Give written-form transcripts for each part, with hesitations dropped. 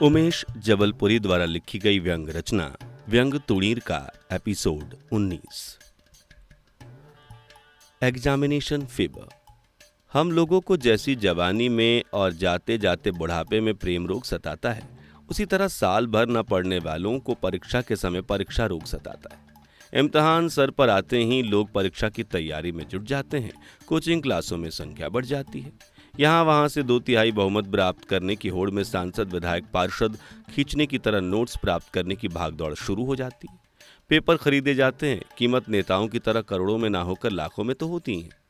उमेश जबलपुरी द्वारा लिखी गई व्यंग रचना व्यंग तुणीर का एपिसोड 19। Examination fever. हम लोगों को जैसी जवानी में और जाते जाते बुढ़ापे में प्रेम रोग सताता है, उसी तरह साल भर न पढ़ने वालों को परीक्षा के समय परीक्षा रोग सताता है। इम्तिहान सर पर आते ही लोग परीक्षा की तैयारी में जुट जाते हैं। कोचिंग क्लासों में संख्या बढ़ जाती है। यहाँ वहाँ से 2/3 बहुमत प्राप्त करने की होड़ में सांसद विधायक पार्षद खींचने की तरह नोट्स प्राप्त करने की भागदौड़ शुरू हो जाती है। पेपर खरीदे जाते हैं। कीमत नेताओं की तरह करोड़ों में ना होकर लाखों में तो होती है।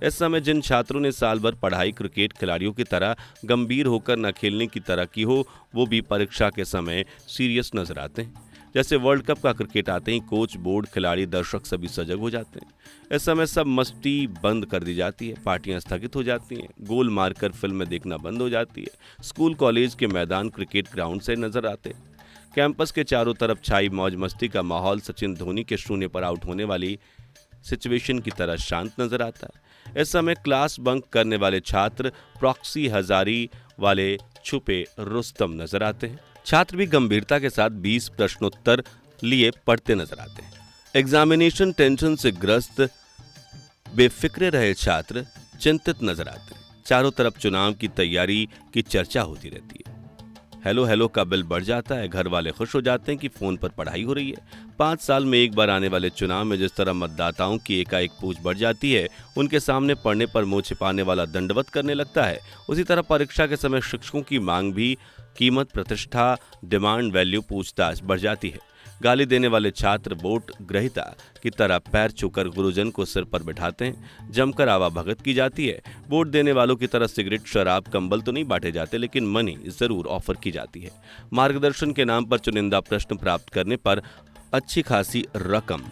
इस समय जिन छात्रों ने साल भर पढ़ाई क्रिकेट खिलाड़ियों की तरह गंभीर होकर न खेलने की तरह की हो, वो भी परीक्षा के समय सीरियस नजर आते हैं। जैसे वर्ल्ड कप का क्रिकेट आते ही कोच, बोर्ड, खिलाड़ी, दर्शक सभी सजग हो जाते हैं। इस समय सब मस्ती बंद कर दी जाती है। पार्टियां स्थगित हो जाती हैं। गोल मारकर फिल्में देखना बंद हो जाती है। स्कूल कॉलेज के मैदान क्रिकेट ग्राउंड से नजर आते हैं। कैंपस के चारों तरफ छाई मौज मस्ती का माहौल सचिन धोनी के शून्य पर आउट होने वाली सिचुएशन की तरह शांत नजर आता है। इस समय क्लास बंक करने वाले छात्र प्रॉक्सी हजारी वाले छुपे रुस्तम नजर आते हैं। छात्र भी गंभीरता के साथ 20 प्रश्नोत्तर लिए पढ़ते नजर आते हैं। एग्जामिनेशन टेंशन से ग्रस्त बेफिक्रे रहे छात्र चिंतित नजर आते हैं। चारों तरफ चुनाव की तैयारी की चर्चा होती रहती है। हेलो हेलो का बिल बढ़ जाता है। घर वाले खुश हो जाते हैं कि फोन पर पढ़ाई हो रही है। 5 साल में एक बार आने वाले चुनाव में जिस तरह मतदाताओं की एकाएक पूछ बढ़ जाती है, उनके सामने पढ़ने पर मुंह छिपाने वाला दंडवत करने लगता है, उसी तरह परीक्षा के समय शिक्षकों की मांग भी कीमत, प्रतिष्ठा, डिमांड, वैल्यू, पूछताछ बढ़ जाती है। गाली देने वाले छात्र वोट ग्रहिता की तरह पैर छूकर गुरुजन को सिर पर बिठाते हैं। जमकर आवाभगत की जाती है। वोट देने वालों की तरह सिगरेट, शराब, कंबल तो नहीं बांटे जाते, लेकिन मनी जरूर ऑफर की जाती है। मार्गदर्शन के नाम पर चुनिंदा प्रश्न प्राप्त करने पर अच्छी खासी रकम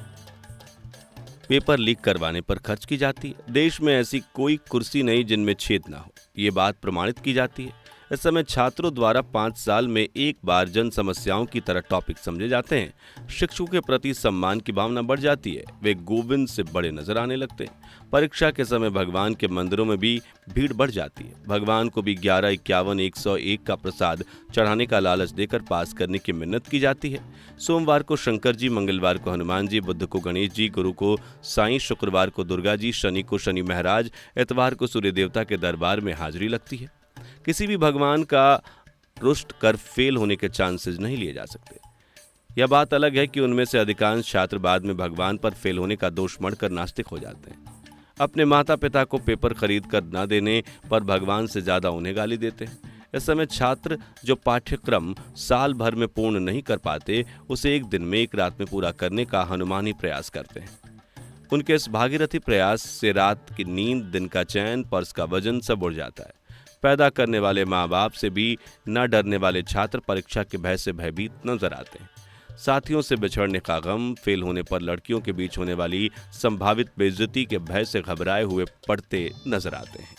पेपर लीक करवाने पर खर्च की जाती है। देश में ऐसी कोई कुर्सी नहीं जिनमें छेद ना हो, ये बात प्रमाणित की जाती है। इस समय छात्रों द्वारा 5 साल में एक बार जन समस्याओं की तरह टॉपिक समझे जाते हैं। शिक्षकों के प्रति सम्मान की भावना बढ़ जाती है। वे गोविंद से बड़े नजर आने लगते हैं। परीक्षा के समय भगवान के मंदिरों में भी भीड़ बढ़ जाती है। भगवान को भी 11, 51, 101 का प्रसाद चढ़ाने का लालच देकर पास करने की मिन्नत की जाती है। सोमवार को शंकर जी, मंगलवार को हनुमान जी, बुध को गणेश जी, गुरु को साईं, शुक्रवार को दुर्गा जी, शनि को शनि महाराज, इतवार को सूर्य देवता के दरबार में हाजिरी लगती है। किसी भी भगवान का रुष्ट कर फेल होने के चांसेस नहीं लिए जा सकते। यह बात अलग है कि उनमें से अधिकांश छात्र बाद में भगवान पर फेल होने का दोष मढ़कर नास्तिक हो जाते हैं। अपने माता पिता को पेपर खरीद कर न देने पर भगवान से ज्यादा उन्हें गाली देते हैं। इस समय छात्र जो पाठ्यक्रम साल भर में पूर्ण नहीं कर पाते, उसे एक दिन में, एक रात में पूरा करने का हनुमानी प्रयास करते हैं। उनके इस भागीरथी प्रयास से रात की नींद, दिन का चैन, पर्स का वजन सब उड़ जाता है। पैदा करने वाले माँ बाप से भी न डरने वाले छात्र परीक्षा के भय से भयभीत नजर आते हैं। साथियों से बिछड़ने का गम, फेल होने पर लड़कियों के बीच होने वाली संभावित बेइज्जती के भय से घबराए हुए पढ़ते नजर आते हैं।